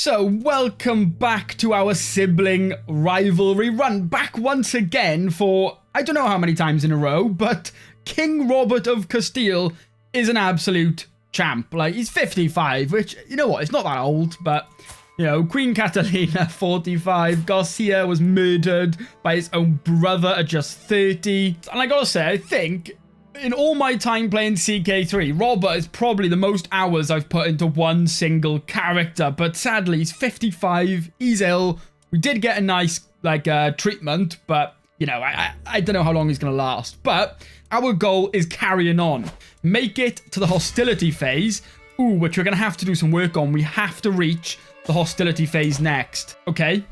So, welcome back to our Sibling Rivalry run. Back once again for, I don't know how many times in a row, but King Robert of Castile is an absolute champ. Like, he's 55, which, you know what, it's not that old, but, you know, Queen Catalina, 45. Garcia was murdered by his own brother at just 30. And I gotta say, I think in all my time playing CK3, Robert is probably the most hours I've put into one single character, but sadly, he's 55, he's ill. We did get a nice, treatment, but, you know, I don't know how long he's going to last. But our goal is carrying on. Make it to the hostility phase, which we're going to have to do some work on. We have to reach the hostility phase next. Okay.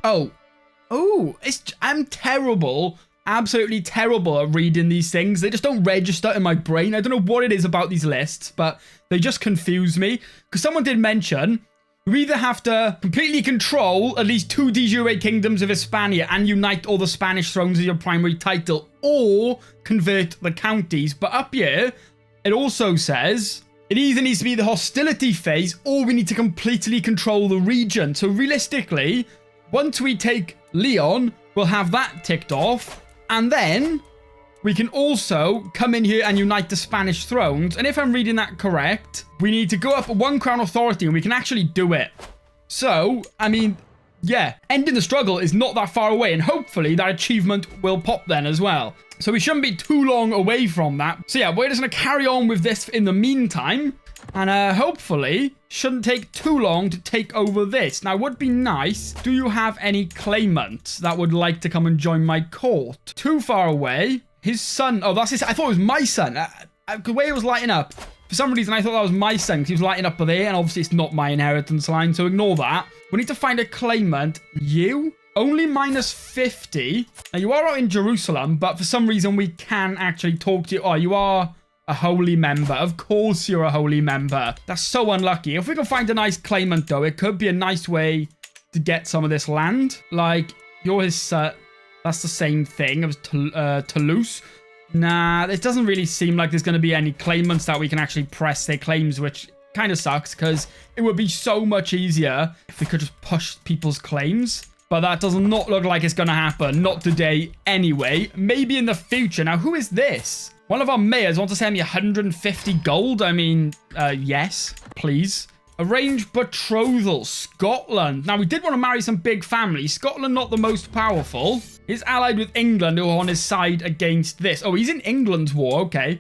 I'm terrible. Absolutely terrible at reading these things. They just don't register in my brain. I don't know what it is about these lists, but they just confuse me. Because someone did mention, you either have to completely control at least 2 de jure kingdoms of Hispania and unite all the Spanish thrones as your primary title, or convert the counties. But up here, it also says it either needs to be the hostility phase, or we need to completely control the region. So realistically, once we take Leon, we'll have that ticked off. And then we can also come in here and unite the Spanish thrones. And if I'm reading that correct, we need to go up 1 crown authority and we can actually do it. So, I mean, yeah, ending the struggle is not that far away. And hopefully that achievement will pop then as well. So we shouldn't be too long away from that. So yeah, we're just going to carry on with this in the meantime. And hopefully shouldn't take too long to take over this. Now, would be nice. Do you have any claimants that would like to come and join my court? Too far away. His son. Oh, that's his. I thought it was my son. The way it was lighting up. For some reason, I thought that was my son because he was lighting up there. And obviously, it's not my inheritance line. So ignore that. We need to find a claimant. You? Only minus 50. Now, you are out in Jerusalem. But for some reason, we can actually talk to you. Oh, you are a holy member. Of course you're a holy member. That's so unlucky. If we can find a nice claimant, though, it could be a nice way to get some of this land. Like, you're his... that's the same thing as Toulouse. Nah, it doesn't really seem like there's going to be any claimants that we can actually press their claims, which kind of sucks, because it would be so much easier if we could just push people's claims. But that does not look like it's going to happen. Not today anyway. Maybe in the future. Now, who is this? One of our mayors wants to send me 150 gold. I mean, yes, please. Arrange betrothal, Scotland. Now, we did want to marry some big families. Scotland, not the most powerful. He's allied with England, who are on his side against this. Oh, he's in England's war. Okay.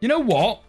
You know what?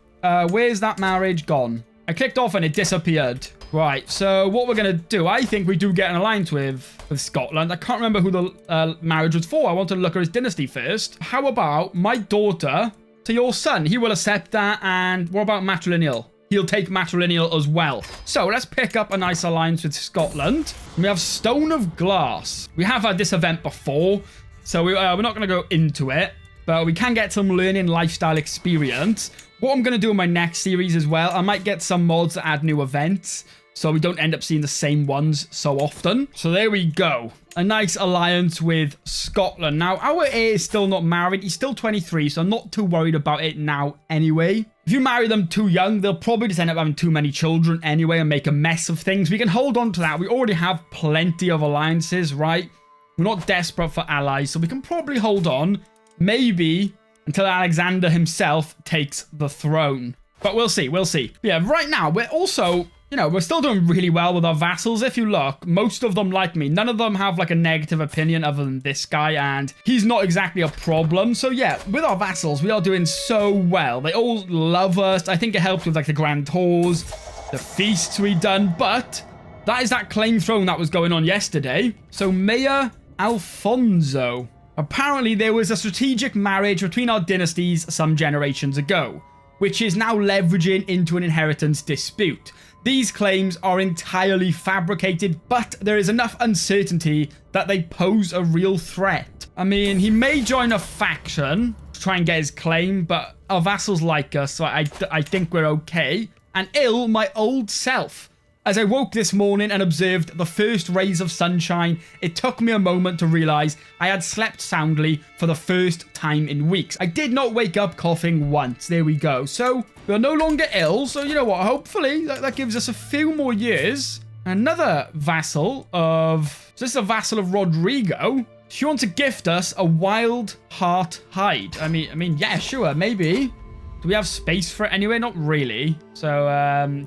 Where's that marriage gone? I clicked off and it disappeared. Right, so what we're going to do, I think we do get an alliance with Scotland. I can't remember who the marriage was for. I want to look at his dynasty first. How about my daughter to your son? He will accept that. And what about matrilineal? He'll take matrilineal as well. So let's pick up a nice alliance with Scotland. We have Stone of Glass. We have had this event before, so we're not going to go into it. But we can get some learning lifestyle experience. What I'm going to do in my next series as well, I might get some mods that add new events, so we don't end up seeing the same ones so often. So there we go. A nice alliance with Scotland. Now, our heir is still not married. He's still 23, so I'm not too worried about it now anyway. If you marry them too young, they'll probably just end up having too many children anyway and make a mess of things. We can hold on to that. We already have plenty of alliances, right? We're not desperate for allies, so we can probably hold on. Maybe until Alexander himself takes the throne. But we'll see, we'll see. Yeah, right now, we're also... You know, we're still doing really well with our vassals. If you look, most of them like me. None of them have like a negative opinion other than this guy, and he's not exactly a problem. So yeah, with our vassals, we are doing so well. They all love us. I think it helped with like the grand tours, the feasts we've done, but that is that claim throne that was going on yesterday. So Mayor Alfonso. Apparently there was a strategic marriage between our dynasties some generations ago, which is now leveraging into an inheritance dispute. These claims are entirely fabricated, but there is enough uncertainty that they pose a real threat. I mean, he may join a faction to try and get his claim, but our vassals like us, so I think we're okay. And my old self. As I woke this morning and observed the first rays of sunshine, it took me a moment to realize I had slept soundly for the first time in weeks. I did not wake up coughing once. There we go. So we're no longer ill. So you know what? Hopefully that gives us a few more years Another vassal of... So this is a vassal of Rodrigo. She wants to gift us a wild heart hide. I mean, yeah, sure, maybe. Do we have space for it anyway? Not really. So,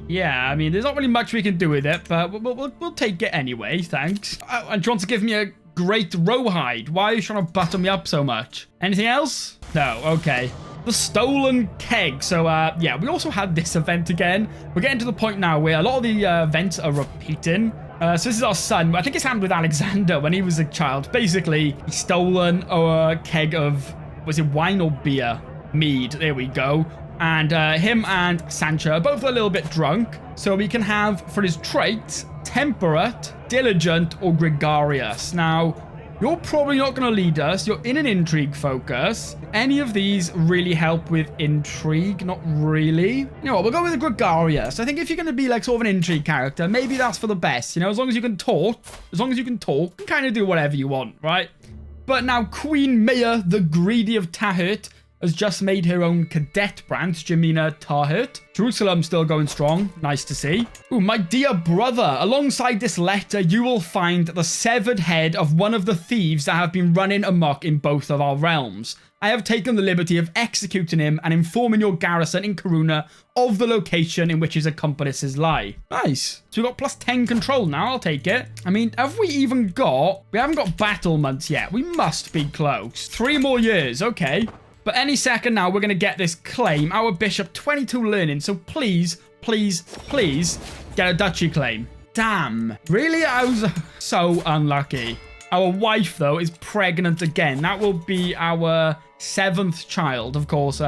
yeah, I mean, there's not really much we can do with it, but we'll take it anyway, thanks. And she wants to give me a great rawhide. Why are you trying to butter me up so much? Anything else? No, okay. The stolen keg. So, yeah, we also had this event again. We're getting to the point now where a lot of the events are repeating. So this is our son. I think it's happened with Alexander when he was a child. Basically, he's stolen a keg of, was it wine or beer? Mead. There we go. And him and Sancho are both a little bit drunk. So we can have, for his trait, temperate, diligent, or gregarious. Now, you're probably not going to lead us. You're in an intrigue focus. Any of these really help with intrigue? Not really. You know what? We'll go with the gregarious. I think if you're going to be like sort of an intrigue character, maybe that's for the best. You know, as long as you can talk, you can kind of do whatever you want, right? But now Queen Maya the Greedy of Tahert has just made her own cadet branch, Jamina Tahert. Jerusalem still going strong. Nice to see. Ooh, my dear brother, alongside this letter, you will find the severed head of one of the thieves that have been running amok in both of our realms. I have taken the liberty of executing him and informing your garrison in Karuna of the location in which his accomplices lie. Nice. So we've got plus 10 control now. I'll take it. I mean, have we even got... We haven't got battlements yet. We must be close. 3 more years. Okay. But any second now, we're going to get this claim. Our bishop, 22 learning. So please, please, please get a duchy claim. Damn. Really? I was so unlucky. Our wife, though, is pregnant again. That will be our 7th child. Of course,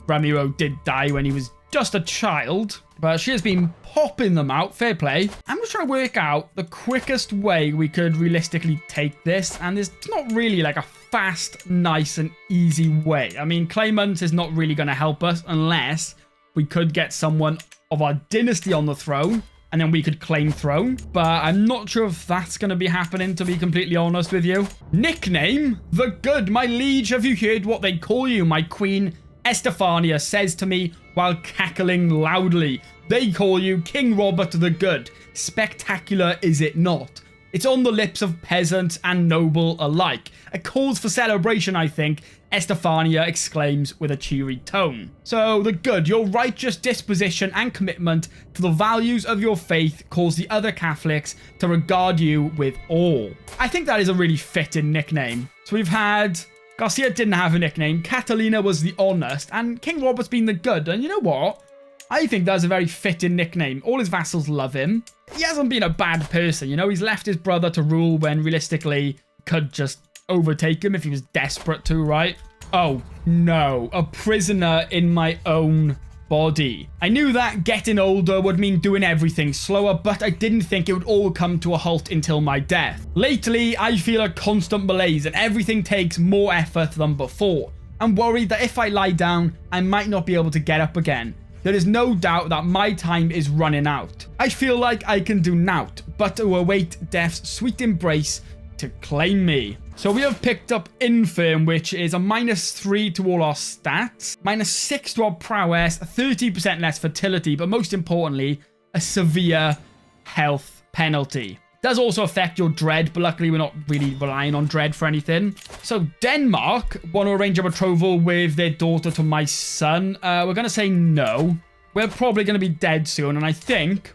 Ramiro did die when he was just a child. But she has been popping them out. Fair play. I'm just trying to work out the quickest way we could realistically take this. And there's not really like a fast, nice, and easy way. I mean, claimant is not really going to help us unless we could get someone of our dynasty on the throne. And then we could claim throne. But I'm not sure if that's going to be happening, to be completely honest with you. Nickname? The Good. My liege, have you heard what they call you? My queen, Estefania, says to me while cackling loudly. They call you King Robert the Good. Spectacular, is it not? It's on the lips of peasant and noble alike. A cause for celebration, I think, Estefania exclaims with a cheery tone. So, the Good, your righteous disposition and commitment to the values of your faith cause the other Catholics to regard you with awe. I think that is a really fitting nickname. So we've had... Garcia didn't have a nickname, Catalina was the honest, and King Robert's been the Good. And you know what? I think that's a very fitting nickname. All his vassals love him. He hasn't been a bad person, you know? He's left his brother to rule when realistically could just overtake him if he was desperate to, right? Oh, no. A prisoner in my own body. I knew that getting older would mean doing everything slower, but I didn't think it would all come to a halt until my death. Lately, I feel a constant malaise and everything takes more effort than before. I'm worried that if I lie down, I might not be able to get up again. There is no doubt that my time is running out. I feel like I can do naught but to await death's sweet embrace to claim me. So we have picked up Infirm, which is a -3 to all our stats, -6 to our prowess, 30% less fertility, but most importantly, a severe health penalty. Does also affect your dread, but luckily we're not really relying on dread for anything. So Denmark want to arrange a betrothal with their daughter to my son. We're going to say no. We're probably going to be dead soon, and I think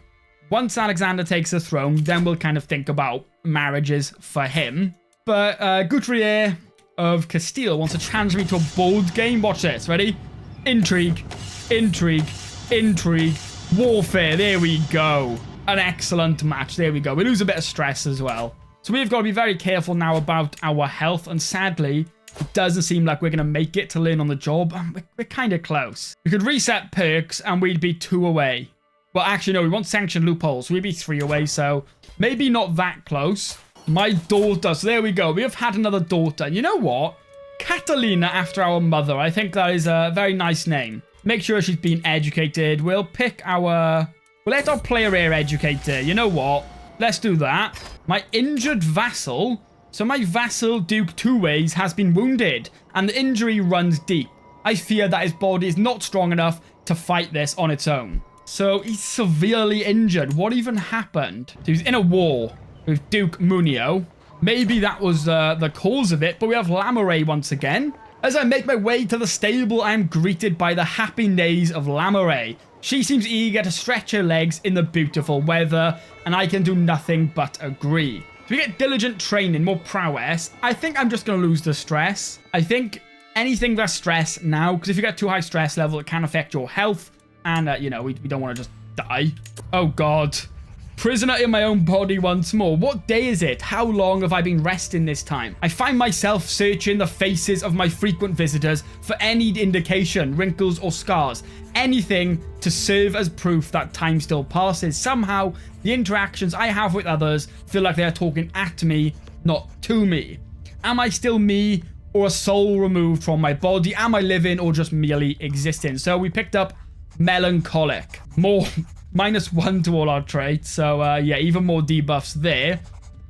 once Alexander takes the throne, then we'll kind of think about marriages for him. But Guthrier of Castile wants to challenge me to a bold game. Watch this. Ready? Intrigue, intrigue, intrigue, warfare. There we go. An excellent match. There we go. We lose a bit of stress as well. So we've got to be very careful now about our health. And sadly, it doesn't seem like we're going to make it to learn on the job. We're kind of close. We could reset perks and we'd be 2 away. Well, actually, no. We want sanctioned loopholes. We'd be 3 away. So maybe not that close. My daughter. So there we go. We have had another daughter. And you know what? Catalina after our mother. I think that is a very nice name. Make sure she's been educated. We'll pick our... We'll let our player here educate her. You know what? Let's do that. My injured vassal. So my vassal, Duke Two-Ways, has been wounded. And the injury runs deep. I fear that his body is not strong enough to fight this on its own. So he's severely injured. What even happened? So he's in a war with Duke Munio. Maybe that was the cause of it, but we have Lamaray once again. As I make my way to the stable, I am greeted by the happy neighs of Lamaray. She seems eager to stretch her legs in the beautiful weather, and I can do nothing but agree. So we get diligent training, more prowess. I think I'm just going to lose the stress. I think anything that's stress now, because if you get too high stress level, it can affect your health. And, you know, we don't want to just die. Oh, God. Prisoner in my own body once more. What day is it? How long have I been resting this time? I find myself searching the faces of my frequent visitors for any indication, wrinkles or scars. Anything to serve as proof that time still passes. Somehow, the interactions I have with others feel like they are talking at me, not to me. Am I still me, or a soul removed from my body? Am I living or just merely existing? So we picked up melancholic. More... -1 to all our traits. So, yeah, even more debuffs there.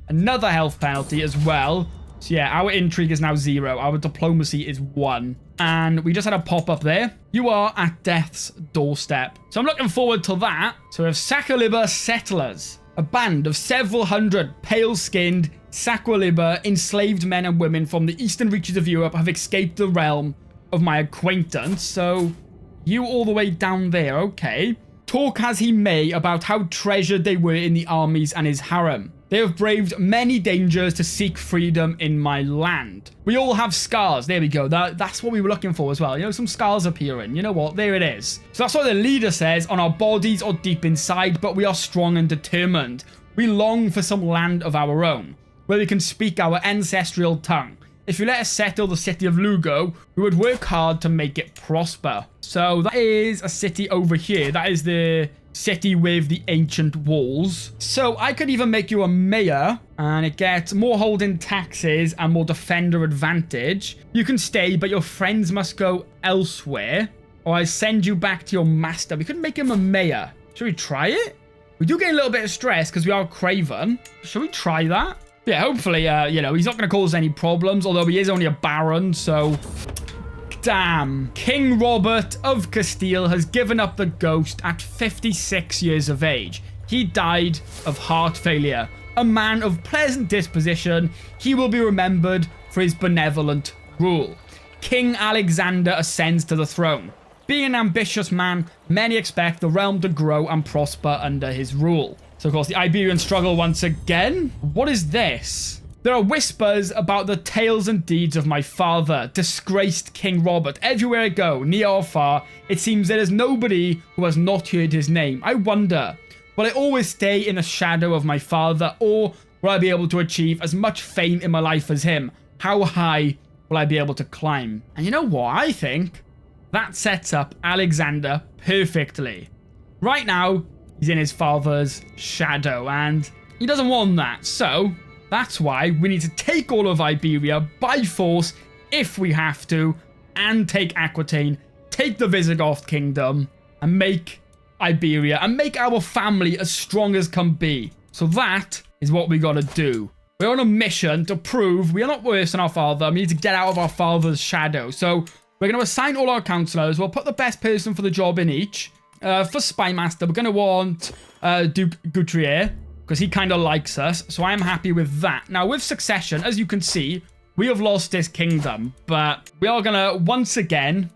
Another health penalty as well. So, yeah, our intrigue is now 0. Our diplomacy is 1. And we just had a pop-up there. You are at death's doorstep. So I'm looking forward to that. So we have Saqualiba settlers. A band of several hundred pale-skinned Saqualiba enslaved men and women from the eastern reaches of Europe have escaped the realm of my acquaintance. So you all the way down there. Okay. Talk as he may about how treasured they were in the armies and his harem. They have braved many dangers to seek freedom in my land. We all have scars. There we go. That's what we were looking for as well. You know, some scars appearing. You know what? There it is. So that's what the leader says. On our bodies or deep inside, but we are strong and determined. We long for some land of our own, where we can speak our ancestral tongue. If you let us settle the city of Lugo, we would work hard to make it prosper. So that is a city over here. That is the city with the ancient walls. So I could even make you a mayor, and it gets more holding taxes and more defender advantage. You can stay, but your friends must go elsewhere, or I send you back to your master. We could make him a mayor. Should we try it? We do get a little bit of stress because we are Craven. Should we try that? Yeah, hopefully, you know, he's not going to cause any problems, although he is only a baron, so... Damn. King Robert of Castile has given up the ghost at 56 years of age. He died of heart failure. A man of pleasant disposition, he will be remembered for his benevolent rule. King Alexander ascends to the throne. Being an ambitious man, many expect the realm to grow and prosper under his rule. So, of course, the Iberians struggle once again. What is this? There are whispers about the tales and deeds of my father, disgraced King Robert. Everywhere I go, near or far, it seems there is nobody who has not heard his name. I wonder, will I always stay in the shadow of my father, or will I be able to achieve as much fame in my life as him? How high will I be able to climb? And you know what? I think that sets up Alexander perfectly. Right now, he's in his father's shadow, and he doesn't want that. So, that's why we need to take all of Iberia by force, if we have to, and take Aquitaine, take the Visigoth kingdom, and make Iberia, and make our family as strong as can be. So that is what we gotta do. We're on a mission to prove we are not worse than our father. We need to get out of our father's shadow. So, we're going to assign all our counselors. We'll put the best person for the job in each. For Spy Master, we're going to want Duke Gutrier, because he kind of likes us. So I am happy with that. Now, with Succession, as you can see, we have lost this kingdom. But we are going to, once again,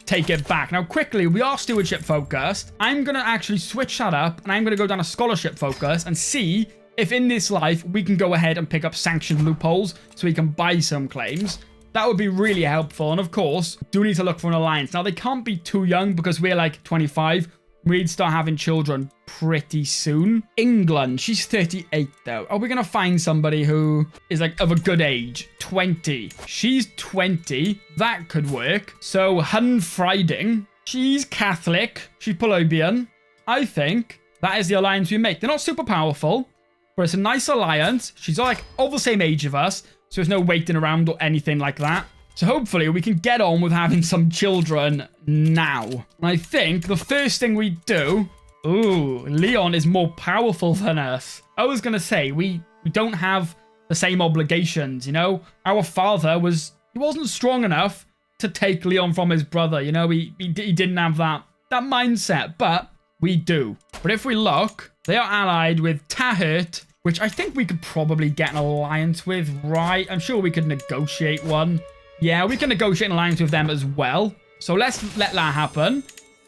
take it back. Now, quickly, we are stewardship focused. I'm going to actually switch that up, and I'm going to go down a scholarship focus and see if in this life we can go ahead and pick up sanctioned loopholes so we can buy some claims. That would be really helpful. And of course, do need to look for an alliance. Now, they can't be too young because we're like 25. We'd start having children pretty soon. England, she's 38 though. Are we going to find somebody who is like of a good age? 20. She's 20. That could work. So, Hun Frieding, she's Catholic. She's Polobian. I think that is the alliance we make. They're not super powerful, but it's a nice alliance. She's like of the same age of us. So there's no waiting around or anything like that. So hopefully we can get on with having some children now. And I think the first thing we do... Ooh, Leon is more powerful than us. I was going to say, we don't have the same obligations, you know? Our father he wasn't strong enough to take Leon from his brother, you know? He didn't have that mindset. But We do. But if we look, they are allied with Tahert, which I think we could probably get an alliance with, right? I'm sure we could negotiate one. Yeah, we can negotiate an alliance with them as well. So let's let that happen.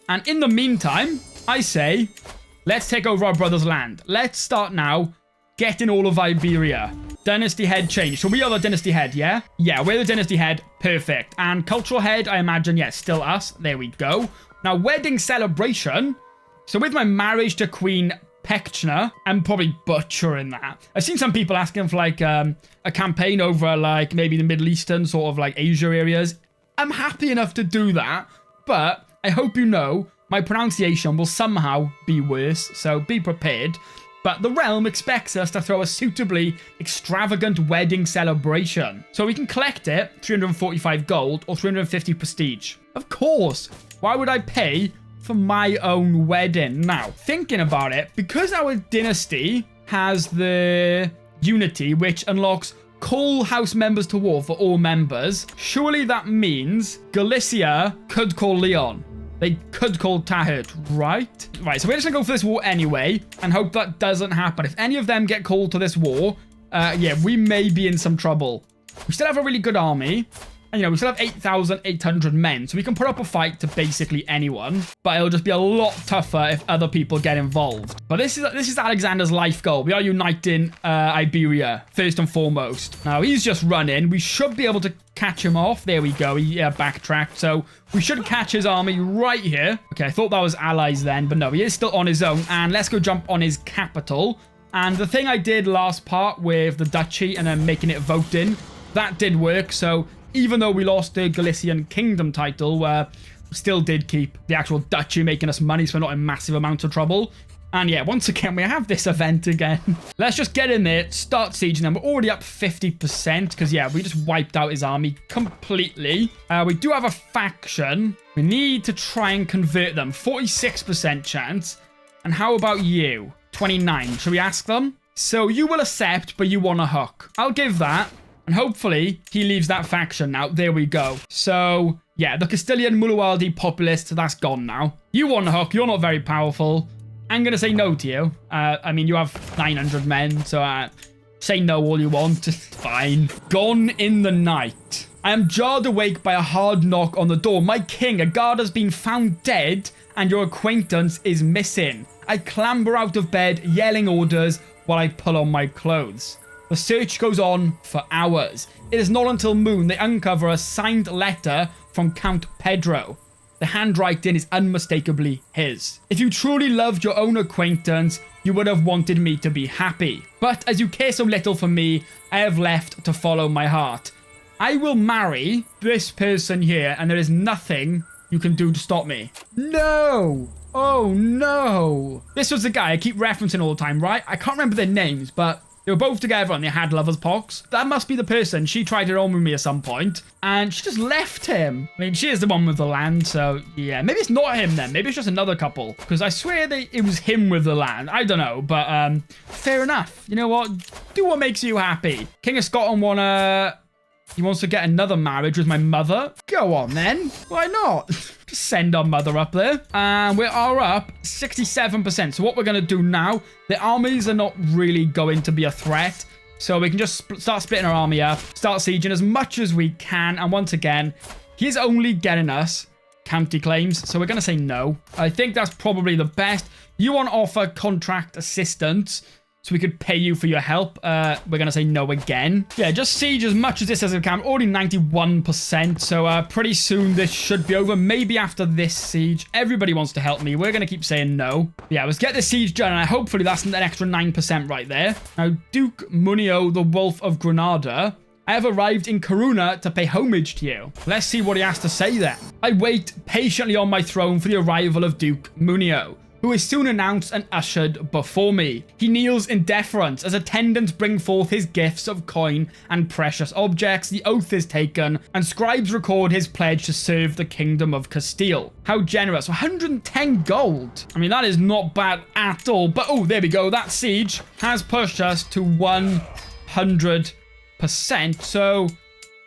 And in the meantime, I say, let's take over our brother's land. Let's start now getting all of Iberia. Dynasty head change. So we are the dynasty head, yeah? Yeah, we're the dynasty head. Perfect. And cultural head, I imagine, yeah, still us. There we go. Now, wedding celebration. So with my marriage to Queen Pechner, I'm probably butchering that. I've seen some people asking for like a campaign over like maybe the Middle Eastern sort of like Asia areas. I'm happy enough to do that, but I hope you know my pronunciation will somehow be worse, so be prepared. But the realm expects us to throw a suitably extravagant wedding celebration. So we can collect it, 345 gold or 350 prestige. Of course, why would I pay for my own wedding? Now, thinking about it, because our dynasty has the unity, which unlocks call house members to war for all members, surely that means Galicia could call Leon. They could call Tahert, right? Right, so we're just gonna go for this war anyway and hope that doesn't happen. If any of them get called to this war, yeah, we may be in some trouble. We still have a really good army. And, you know, we still have 8,800 men, so we can put up a fight to basically anyone. But it'll just be a lot tougher if other people get involved. But this is Alexander's life goal. We are uniting Iberia, first and foremost. Now, he's just running. We should be able to catch him off. There we go. He backtracked. So we should catch his army right here. Okay, I thought that was allies then, but no, he is still on his own. And let's go jump on his capital. And the thing I did last part with the duchy and then making it voting, that did work. So even though we lost the Galician Kingdom title, we still did keep the actual duchy, making us money, so we're not in massive amounts of trouble. And yeah, once again, we have this event again. Let's just get in there, start sieging them. We're already up 50%, because yeah, we just wiped out his army completely. We do have a faction. We need to try and convert them. 46% chance. And how about you? 29. Should we ask them? So you will accept, but you want a hook. I'll give that. And hopefully, he leaves that faction now. There we go. So, yeah, the Castilian Mulualdi populist, that's gone now. You want a hook. You're not very powerful. I'm going to say no to you. I mean, you have 900 men, so say no all you want. Fine. Gone in the night. I am jarred awake by a hard knock on the door. My king, a guard has been found dead, and your acquaintance is missing. I clamber out of bed, yelling orders while I pull on my clothes. The search goes on for hours. It is not until noon they uncover a signed letter from Count Pedro. The handwriting is unmistakably his. If you truly loved your own acquaintance, you would have wanted me to be happy. But as you care so little for me, I have left to follow my heart. I will marry this person here, and there is nothing you can do to stop me. No! Oh no! This was the guy I keep referencing all the time, right? I can't remember their names, but they were both together and they had lovers' pox. That must be the person. She tried it on with me at some point, and she just left him. I mean, she is the one with the land, so yeah. Maybe it's not him then. Maybe it's just another couple, because I swear it was him with the land. I don't know, but fair enough. You know what? Do what makes you happy. King of Scotland he wants to get another marriage with my mother. Go on then. Why not? Just send our mother up there. And we are up 67%. So what we're going to do now, the armies are not really going to be a threat. So we can just start splitting our army up, start sieging as much as we can. And once again, he's only getting us county claims. So we're going to say no. I think that's probably the best. You want to offer contract assistance, so we could pay you for your help. We're going to say no again. Yeah, just siege as much as this as we can. Already 91%. So pretty soon this should be over. Maybe after this siege. Everybody wants to help me. We're going to keep saying no. Yeah, let's get the siege done. And hopefully that's an extra 9% right there. Now, Duke Munio, the Wolf of Granada. I have arrived in Coruna to pay homage to you. Let's see what he has to say then. I wait patiently on my throne for the arrival of Duke Munio, who is soon announced and ushered before me. He kneels in deference as attendants bring forth his gifts of coin and precious objects. The oath is taken, and scribes record his pledge to serve the kingdom of Castile. How generous. 110 gold. I mean, that is not bad at all. But, oh, there we go. That siege has pushed us to 100%. So,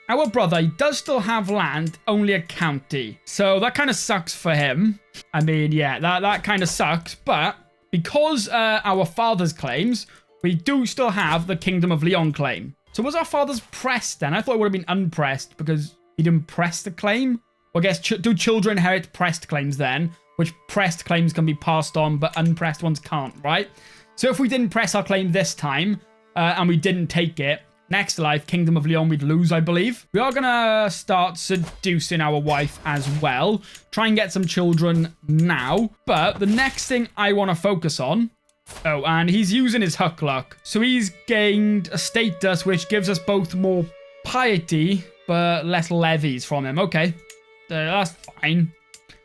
our brother, he does still have land, only a county. So that kind of sucks for him. I mean, yeah, that kind of sucks. But because our father's claims, we do still have the Kingdom of Leon claim. So was our father's pressed then? I thought it would have been unpressed because he didn't press the claim. Well, I guess, do children inherit pressed claims then? Which pressed claims can be passed on, but unpressed ones can't, right? So if we didn't press our claim this time, and we didn't take it, next life, Kingdom of Leon, we'd lose, I believe. We are going to start seducing our wife as well. Try and get some children now. But the next thing I want to focus on... Oh, and he's using his huck luck. So he's gained a status which gives us both more piety, but less levies from him. Okay, that's fine.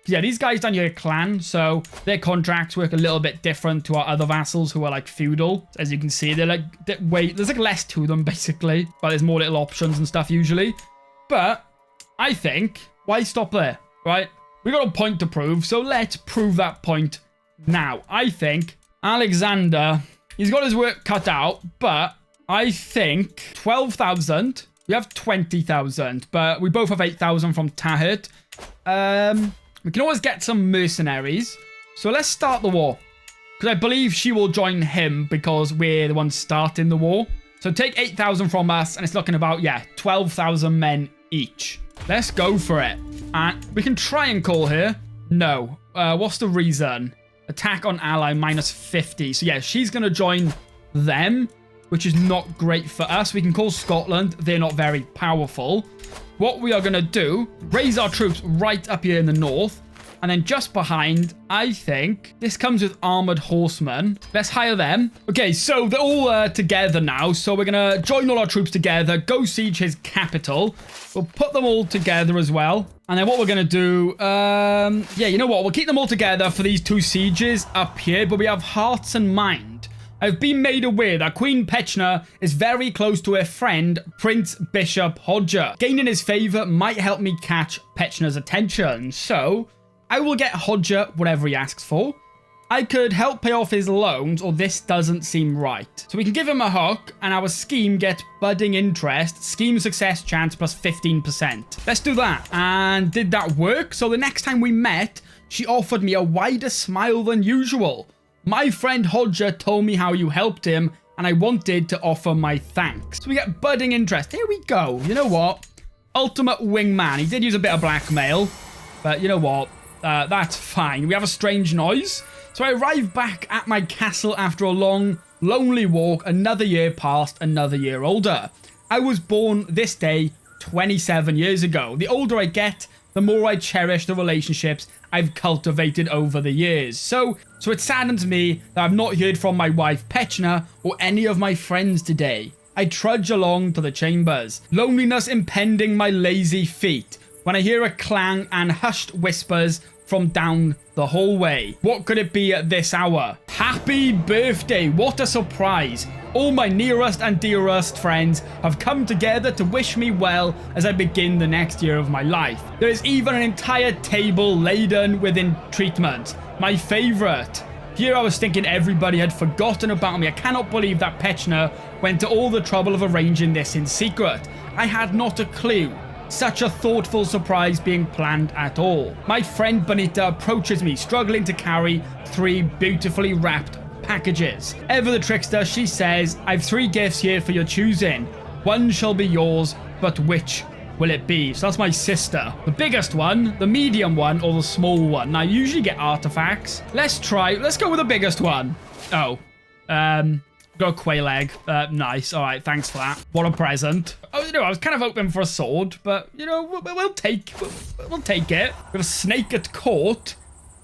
Yeah, these guys down here are clan, so their contracts work a little bit different to our other vassals who are like feudal. As you can see, they're like, there's like less to them basically, but there's more little options and stuff usually. But I think, why stop there, right? We got a point to prove, so let's prove that point now. I think Alexander, he's got his work cut out, but I think 12,000, we have 20,000, but we both have 8,000 from Tahit. We can always get some mercenaries. So let's start the war. Because I believe she will join him because we're the ones starting the war. So take 8,000 from us and it's looking about, yeah, 12,000 men each. Let's go for it. And we can try and call her. No. What's the reason? Attack on ally minus 50. So yeah, she's going to join them, which is not great for us. We can call Scotland. They're not very powerful. What we are going to do, raise our troops right up here in the north. And then just behind, I think, this comes with armored horsemen. Let's hire them. Okay, so they're all together now. So we're going to join all our troops together, go siege his capital. We'll put them all together as well. And then what we're going to do, yeah, you know what? We'll keep them all together for these two sieges up here. But we have hearts and mind. I've been made aware that Queen Petchna is very close to her friend, Prince Bishop Hodger. Gaining his favor might help me catch Petchna's attention. So, I will get Hodger whatever he asks for. I could help pay off his loans, or this doesn't seem right. So we can give him a hook, and our scheme gets budding interest, scheme success chance plus 15%. Let's do that. And did that work? So the next time we met, she offered me a wider smile than usual. My friend Hodger told me how you helped him, and I wanted to offer my thanks. So we get budding interest. Here we go. You know what? Ultimate wingman. He did use a bit of blackmail, but you know what? That's fine. We have a strange noise. So I arrive back at my castle after a long, lonely walk. Another year passed, another year older. I was born this day 27 years ago. The older I get, the more I cherish the relationships I've cultivated over the years. So it saddens me that I've not heard from my wife Petchna or any of my friends today. I trudge along to the chambers, loneliness impending my lazy feet, when I hear a clang and hushed whispers from down the hallway. What could it be at this hour? Happy birthday! What a surprise! All my nearest and dearest friends have come together to wish me well as I begin the next year of my life. There is even an entire table laden with treatment. My favorite. Here I was thinking everybody had forgotten about me. I cannot believe that Petchna went to all the trouble of arranging this in secret. I had not a clue. Such a thoughtful surprise being planned at all. My friend Bonita approaches me, struggling to carry 3 beautifully wrapped packages. Ever the trickster, she says, I've 3 gifts here for your choosing. One shall be yours, but which will it be? So that's my sister. The biggest one, the medium one, or the small one. Now, I usually get artifacts. Let's go with the biggest one. Oh, got a quail egg. Nice. All right, thanks for that. What a present. Oh, you know, I was kind of hoping for a sword, but, you know, we'll take it. We have a snake at court.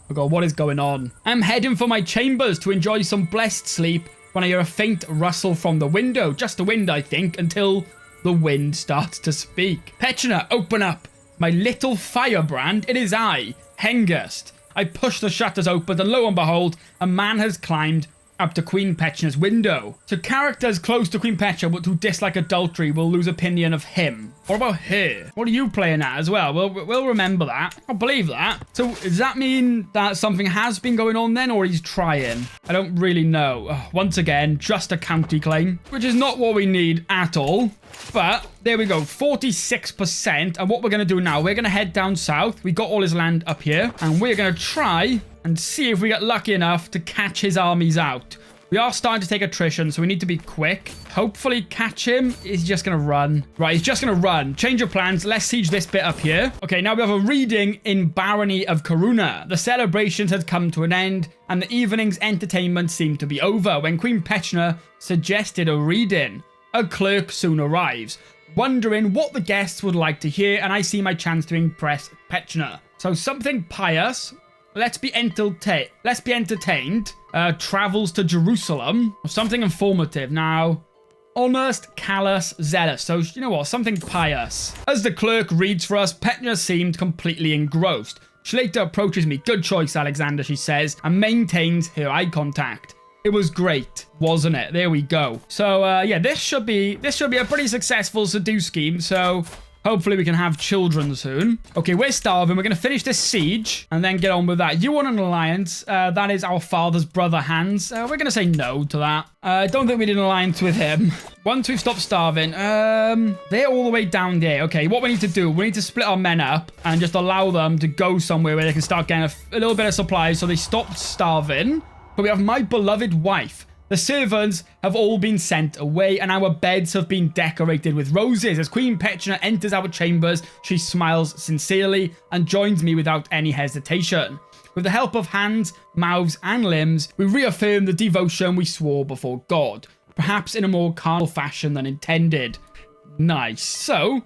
Oh god, what is going on? I'm heading for my chambers to enjoy some blessed sleep when I hear a faint rustle from the window. Just the wind, I think, until the wind starts to speak. Petchna, open up. My little firebrand, it is I, Hengist. I push the shutters open and lo and behold, a man has climbed up to Queen Petchna's window. So characters close to Queen Petchna but who dislike adultery will lose opinion of him. What about her? What are you playing at as well? We'll remember that. I can't believe that. So does that mean that something has been going on then, or he's trying? I don't really know. Once again, just a county claim, which is not what we need at all. But There we go, 46%. And what we're going to do now, we're going to head down south. We got all his land up here. And we're going to try and see if we get lucky enough to catch his armies out. We are starting to take attrition, so we need to be quick. Hopefully catch him. He's just going to run. Right, he's just going to run. Change of plans. Let's siege this bit up here. Okay, now we have a reading in Barony of Karuna. The celebrations had come to an end, and the evening's entertainment seemed to be over when Queen Petchna suggested a reading. A clerk soon arrives, wondering what the guests would like to hear, and I see my chance to impress Petchna. So something pious. Let's be entertained. Travels to Jerusalem. Or something informative. Now, honest, callous, zealous. So, you know what? Something pious. As the clerk reads for us, Petchna seemed completely engrossed. She later approaches me. Good choice, Alexander, she says, and maintains her eye contact. It was great, wasn't it? There we go. So, yeah, this should be a pretty successful seduce scheme. So, hopefully we can have children soon. Okay, we're starving. We're going to finish this siege and then get on with that. You want an alliance. That is our father's brother, Hans. We're going to say no to that. I don't think we need an alliance with him. Once we've stopped starving, they're all the way down there. Okay, what we need to do, we need to split our men up and just allow them to go somewhere where they can start getting a little bit of supplies so they stop starving. But we have my beloved wife. The servants have all been sent away, and our beds have been decorated with roses. As Queen Petchna enters our chambers, she smiles sincerely and joins me without any hesitation. With the help of hands, mouths, and limbs, we reaffirm the devotion we swore before God, perhaps in a more carnal fashion than intended. Nice. So,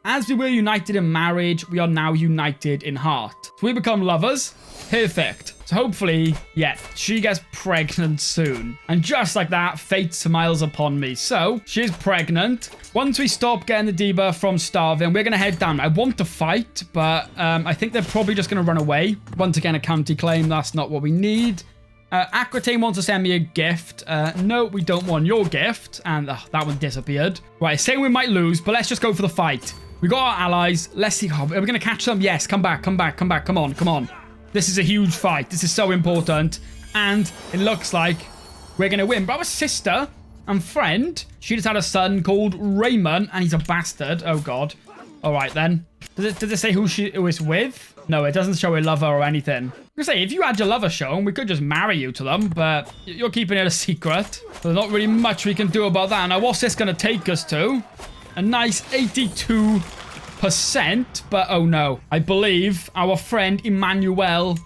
as we were united in marriage, we are now united in heart. So we become lovers. Perfect. So hopefully, yeah, she gets pregnant soon. And just like that, fate smiles upon me. So, she's pregnant. Once we stop getting the debuff from starving, we're going to head down. I want to fight, but I think they're probably just going to run away. Once again, a county claim. That's not what we need. Aquitaine wants to send me a gift. No, we don't want your gift. And that one disappeared. Right, saying we might lose, but let's just go for the fight. We got our allies. Let's see. Oh, are we going to catch them? Yes, come back, come back, come back. Come on, come on. This is a huge fight. This is so important. And it looks like we're going to win. But our sister and friend, she just had a son called Raymond, and he's a bastard. Oh, God. All right, then. Does it say who it's with? No, it doesn't show a lover or anything. I was say, if you had your lover shown, we could just marry you to them, but you're keeping it a secret. There's not really much we can do about that. Now, what's this going to take us to? A nice 82%, but oh no. I believe our friend Emmanuel,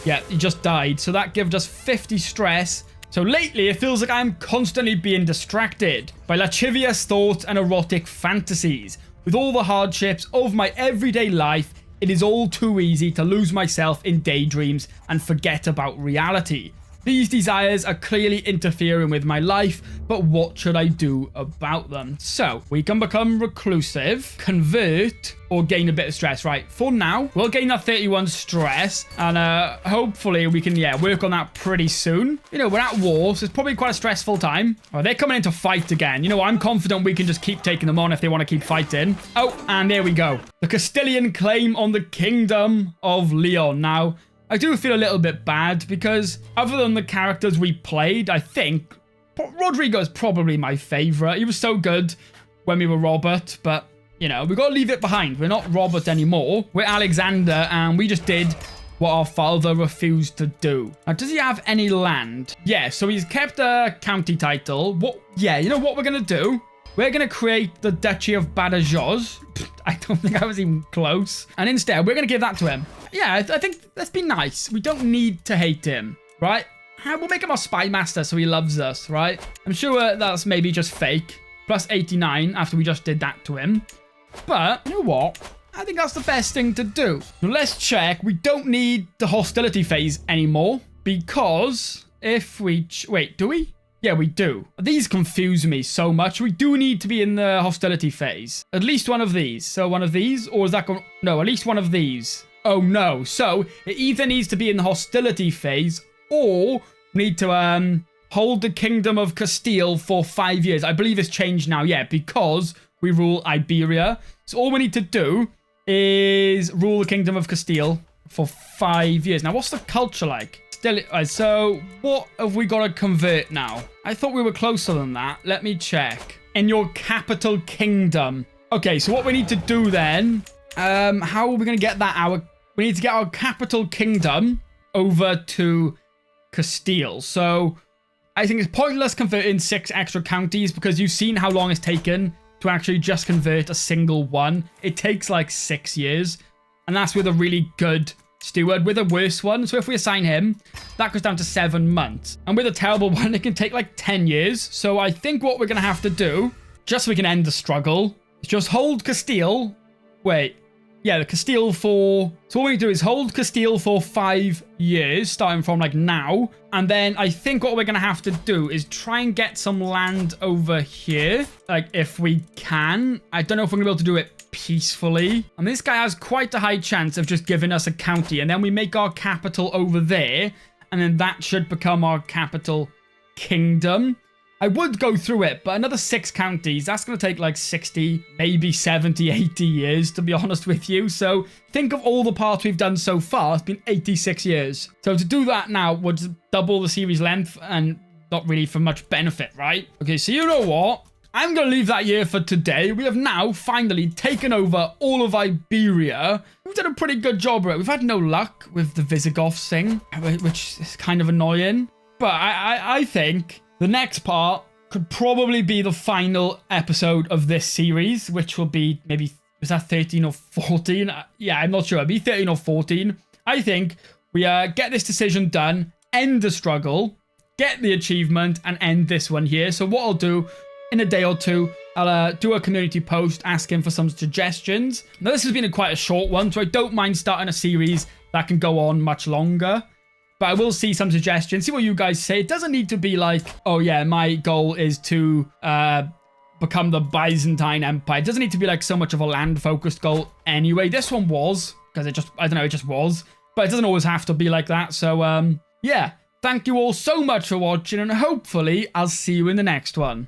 yeah, he just died. So that gives us 50 stress. So lately, it feels like I'm constantly being distracted by lascivious thoughts and erotic fantasies. With all the hardships of my everyday life, it is all too easy to lose myself in daydreams and forget about reality. These desires are clearly interfering with my life, but what should I do about them? So, we can become reclusive, convert, or gain a bit of stress. Right, for now, we'll gain that 31 stress, and hopefully we can, yeah, work on that pretty soon. You know, we're at war, so it's probably quite a stressful time. Oh, they're coming in to fight again. You know, I'm confident we can just keep taking them on if they want to keep fighting. Oh, and there we go. The Castilian claim on the Kingdom of Leon. Now, I do feel a little bit bad because other than the characters we played, I think Rodrigo is probably my favorite. He was so good when we were Robert, but, you know, we got to leave it behind. We're not Robert anymore. We're Alexander, and we just did what our father refused to do. Now, does he have any land? Yeah, so he's kept a county title. What? Yeah, you know what we're going to do? We're going to create the Duchy of Badajoz. I don't think I was even close. And instead, we're going to give that to him. Yeah, I think let's be nice. We don't need to hate him, right? We'll make him our spy master so he loves us, right? I'm sure that's maybe just fake. Plus 89 after we just did that to him. But, you know what? I think that's the best thing to do. Now, let's check. We don't need the hostility phase anymore. Because if we... Wait, do we? Yeah, we do. These confuse me so much. We do need to be in the hostility phase. At least one of these. So one of these, or is that going... No, at least one of these. Oh, no. So it either needs to be in the hostility phase, or need to hold the Kingdom of Castile for 5 years. I believe it's changed now, yeah, because we rule Iberia. So all we need to do is rule the Kingdom of Castile for 5 years. Now, what's the culture like? So what have we got to convert now? I thought we were closer than that. Let me check. In your capital kingdom. Okay, so what we need to do then, how are we going to get that? We need to get our capital kingdom over to Castile. So I think it's pointless converting 6 extra counties because you've seen how long it's taken to actually just convert a single one. It takes like 6 years, and that's with a really good steward. With a worse one, so if we assign him, that goes down to 7 months. And with a terrible one, it can take like 10 years. So I think what we're going to have to do, just so we can end the struggle, is just hold Castile. Wait. Yeah, the Castile for... So what we do is hold Castile for 5 years, starting from like now. And then I think what we're going to have to do is try and get some land over here. Like, if we can. I don't know if we're going to be able to do it peacefully. And this guy has quite a high chance of just giving us a county. And then we make our capital over there. And then that should become our capital kingdom. I would go through it, but another 6 counties, that's going to take like 60, maybe 70, 80 years, to be honest with you. So think of all the parts we've done so far. It's been 86 years. So to do that now would double the series length and not really for much benefit, right? Okay, so you know what? I'm going to leave that here for today. We have now finally taken over all of Iberia. We've done a pretty good job, right? We've had no luck with the Visigoths thing, which is kind of annoying. But I think... the next part could probably be the final episode of this series, which will be maybe, was that 13 or 14? Yeah, I'm not sure. It'll be 13 or 14. I think we get this decision done, end the struggle, get the achievement, and end this one here. So what I'll do in a day or two, I'll do a community post asking for some suggestions. Now, this has been quite a short one, so I don't mind starting a series that can go on much longer. But I will see some suggestions, see what you guys say. It doesn't need to be like, oh yeah, my goal is to become the Byzantine Empire. It doesn't need to be like so much of a land-focused goal anyway. This one was, because it just, I don't know, it just was. But it doesn't always have to be like that. So, yeah, thank you all so much for watching, and hopefully I'll see you in the next one.